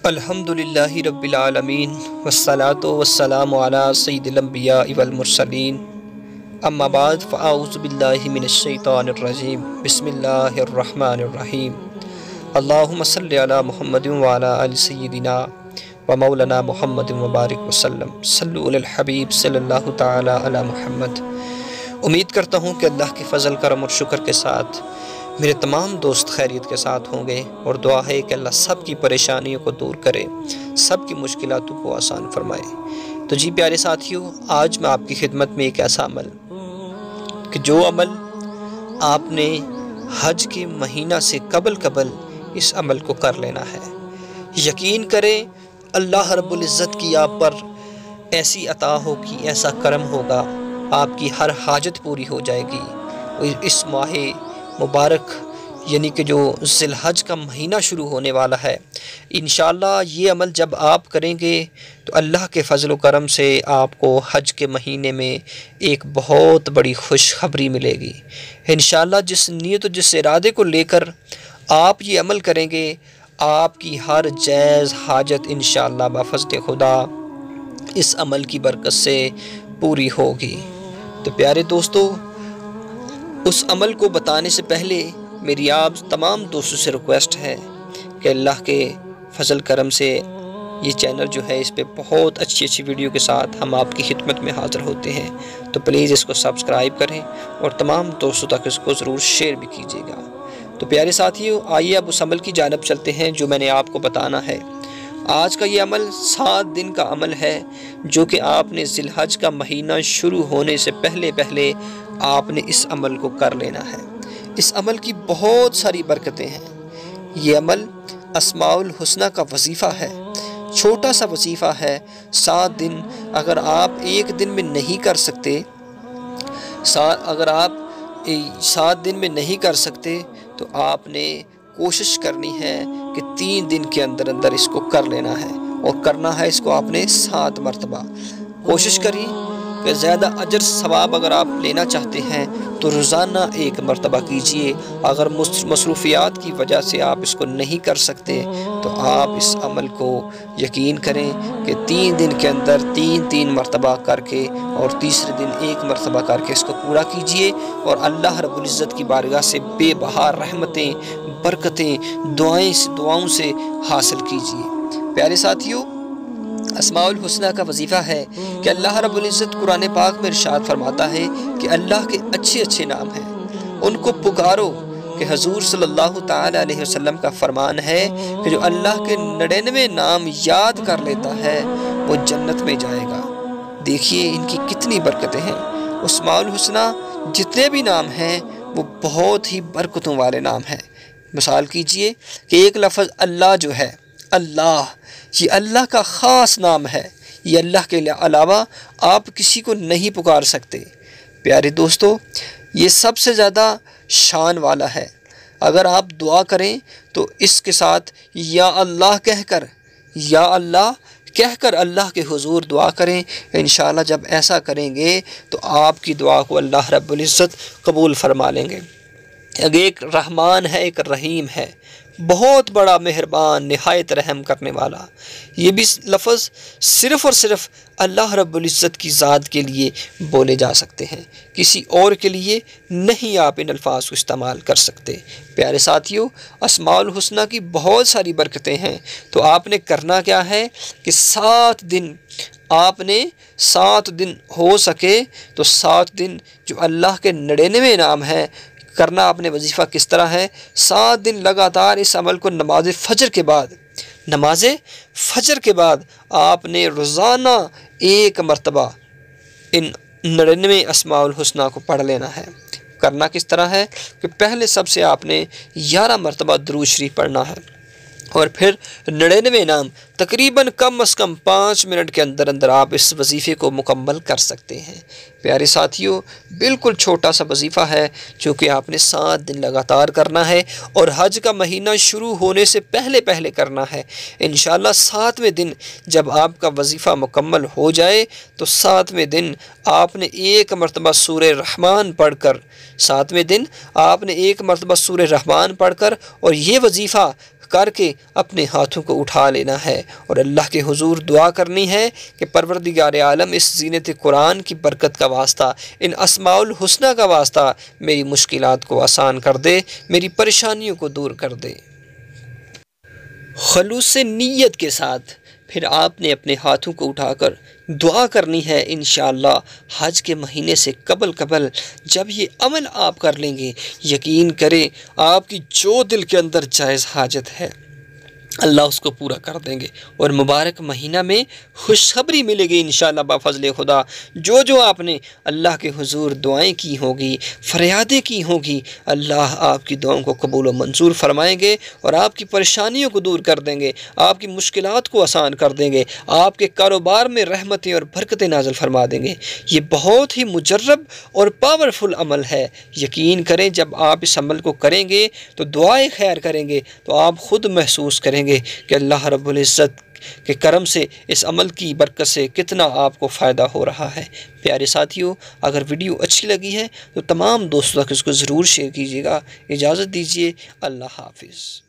अल्हम्दुलिल्लाहि रब्बिल आलमीन वस्सलातु वस्सलामु अला सय्यिदिल अंबिया वल मुरसलीन अम्मा बाद फ़अऊज़ु बिल्लाहि मिनश शैतानिर रजीम बिस्मिल्लाहिर रहमानिर रहीम अल्लाहुम्मा सल्लि अला मुहम्मदिन व अला आलि सय्यिदिना व मौलाना मुहम्मदिन व बारिक वसल्लम सल्लु अलल हबीब सल्लल्लाहु तआला अला मुहम्मद। उम्मीद करता हूँ कि अल्लाह के फ़ज़ल करम और शुक्र के साथ मेरे तमाम दोस्त खैरियत के साथ होंगे और दुआ है कि अल्लाह सब की परेशानियों को दूर करे, सब की मुश्किलातों को आसान फरमाए। तो जी प्यारे साथियों, आज मैं आपकी खिदमत में एक ऐसा अमल कि जो अमल आपने हज के महीना से कबल इस अमल को कर लेना है। यकीन करें अल्लाह रब्बुल इज़्ज़त की आप पर ऐसी अता होगी, ऐसा करम होगा, आपकी हर हाजत पूरी हो जाएगी। इस माह मुबारक यानी कि जो ज़िलहज का महीना शुरू होने वाला है, इंशाअल्लाह ये अमल जब आप करेंगे तो अल्लाह के फ़ज़ल व करम से आपको हज के महीने में एक बहुत बड़ी खुशखबरी मिलेगी। इंशाअल्लाह जिस नीयत और जिस इरादे को लेकर आप ये अमल करेंगे, आपकी हर जायज़ हाजत इंशाअल्लाह बफ़ज़्ल खुदा इस अमल की बरकत से पूरी होगी। तो प्यारे दोस्तों, उस अमल को बताने से पहले मेरी आप तमाम दोस्तों से रिक्वेस्ट है कि अल्लाह के फ़ज़ल करम से ये चैनल जो है, इस पे बहुत अच्छी वीडियो के साथ हम आपकी खिदमत में हाज़िर होते हैं। तो प्लीज़ इसको सब्सक्राइब करें और तमाम दोस्तों तक इसको ज़रूर शेयर भी कीजिएगा। तो प्यारे साथियों, आइए अब उस अमल की जानब चलते हैं जो मैंने आपको बताना है। आज का ये अमल 7 दिन का अमल है जो कि आपने ज़िलहज का महीना शुरू होने से पहले आपने इस अमल को कर लेना है। इस अमल की बहुत सारी बरकतें हैं। ये अमल अस्माउल हुस्ना का वजीफ़ा है, छोटा सा वजीफ़ा है। 7 दिन अगर आप एक दिन में नहीं कर सकते, अगर आप 7 दिन में नहीं कर सकते तो आपने कोशिश करनी है कि 3 दिन के अंदर इसको कर लेना है, और करना है इसको आपने 7 मरतबा। कोशिश करिए कि ज़्यादा अजर सवाब अगर आप लेना चाहते हैं तो रोज़ाना 1 मरतबा कीजिए। अगर मसरूफ़ियात की वजह से आप इसको नहीं कर सकते तो आप इस अमल को यकीन करें कि 3 दिन के अंदर 3 मरतबा करके और तीसरे दिन 1 मरतबा करके इसको पूरा कीजिए, और अल्लाह रब्बुल इज़्ज़त की बारगाह से बेबहार रहमतें, बरकतें, दुआओं से हासिल कीजिए। प्यारे साथियों, अस्माउल हुस्ना का वजीफ़ा है कि अल्लाह रब्बुल इज़्ज़त कुरान पाक में इरशाद फरमाता है कि अल्लाह के अच्छे नाम हैं, उनको पुकारो। कि हजूर सल्लल्लाहु ताला अलैहि वसल्लम का फरमान है कि जो अल्लाह के 99 नाम याद कर लेता है वो जन्नत में जाएगा। देखिए इनकी कितनी बरकतें हैं। अस्माउल हुस्ना जितने भी नाम हैं वो बहुत ही बरकतों वाले नाम हैं। मिसाल कीजिए कि एक लफ्ज़ अल्लाह जो है, अल्लाह, ये अल्लाह का ख़ास नाम है। ये अल्लाह के अलावा आप किसी को नहीं पुकार सकते। प्यारे दोस्तों, ये सबसे ज़्यादा शान वाला है। अगर आप दुआ करें तो इसके साथ या अल्लाह कहकर अल्लाह के हुजूर दुआ करें। इंशाअल्लाह जब ऐसा करेंगे तो आपकी दुआ को अल्लाह रब्बुल इज़्ज़त कबूल फरमा लेंगे। एक रहमान है, एक रहीम है, बहुत बड़ा मेहरबान, निहायत रहम करने वाला। ये भी लफ्ज़ सिर्फ़ और सिर्फ अल्लाह रब्बुल इज़्ज़त की ज़ात के लिए बोले जा सकते हैं, किसी और के लिए नहीं आप इन अल्फाज को इस्तेमाल कर सकते। प्यारे साथियों, अस्माउल हुस्ना की बहुत सारी बरकतें हैं। तो आपने करना क्या है कि 7 दिन आपने 7 दिन हो सके तो 7 दिन जो अल्लाह के 99 नाम हैं करना। आपने वजीफ़ा किस तरह है, 7 दिन लगातार इस अमल को नमाज फ़जर के बाद आपने रोज़ाना 1 मरतबा इन 99 अस्माउल हुस्ना को पढ़ लेना है। करना किस तरह है कि पहले सबसे आपने 11 मरतबा दुरूद शरीफ पढ़ना है, और फिर 99 नाम तकरीबन कम अज़ कम 5 मिनट के अंदर आप इस वजीफ़े को मुकम्मल कर सकते हैं। प्यारे साथियों, बिल्कुल छोटा सा वजीफ़ा है जो कि आपने 7 दिन लगातार करना है, और हज का महीना शुरू होने से पहले करना है। इंशाअल्लाह 7वें दिन जब आपका वजीफ़ा मुकम्मल हो जाए तो 7वें दिन आपने 1 मरतबा सूरे रहमान पढ़कर, 7वें दिन आपने 1 मरतबा सूरे रहमान पढ़कर और ये वजीफ़ा کر کے اپنے ہاتھوں کو اٹھا لینا ہے اور اللہ کے حضور دعا کرنی ہے کہ پروردگار عالم اس زینت قرآن کی برکت کا واسطہ، ان اسماء الحسنہ کا واسطہ میری مشکلات کو آسان کر دے، میری پریشانیوں کو دور کر دے۔ خلوص نیت کے ساتھ پھر آپ نے اپنے ہاتھوں کو اٹھا کر دعا کرنی ہے انشاءاللہ حج کے مہینے سے قبل جب یہ عمل آپ کر لیں گے، یقین کریں آپ کی جو دل کے اندر جائز حاجت ہے اللہ اس کو پورا کر دیں گے، اور مبارک مہینہ میں خوشخبری ملے گی انشاءاللہ بفضل خدا۔ جو آپ نے اللہ کے حضور دعائیں کی ہوگی، فریادیں کی ہوگی، اللہ آپ کی دعاؤں کو قبول و منظور فرمائیں گے اور آپ کی پریشانیوں کو دور کر دیں گے، آپ کی مشکلات کو آسان کر دیں گے، آپ کے کاروبار میں رحمتیں اور برکتیں نازل فرما دیں گے۔ یہ بہت ہی مجرب اور پاورفل عمل ہے، یقین کریں جب آپ اس عمل کو کریں گے تو دعائیں خیر کریں گے تو آپ خود محسوس کریں گے کہ اللہ رب العزت کے کرم سے اس عمل کی برکت سے کتنا آپ کو فائدہ ہو رہا ہے۔ پیارے ساتھیوں، اگر ویڈیو اچھی لگی ہے تو تمام دوستوں تک اس کو ضرور شیئر کیجیے گا۔ اجازت دیجیے، اللہ حافظ۔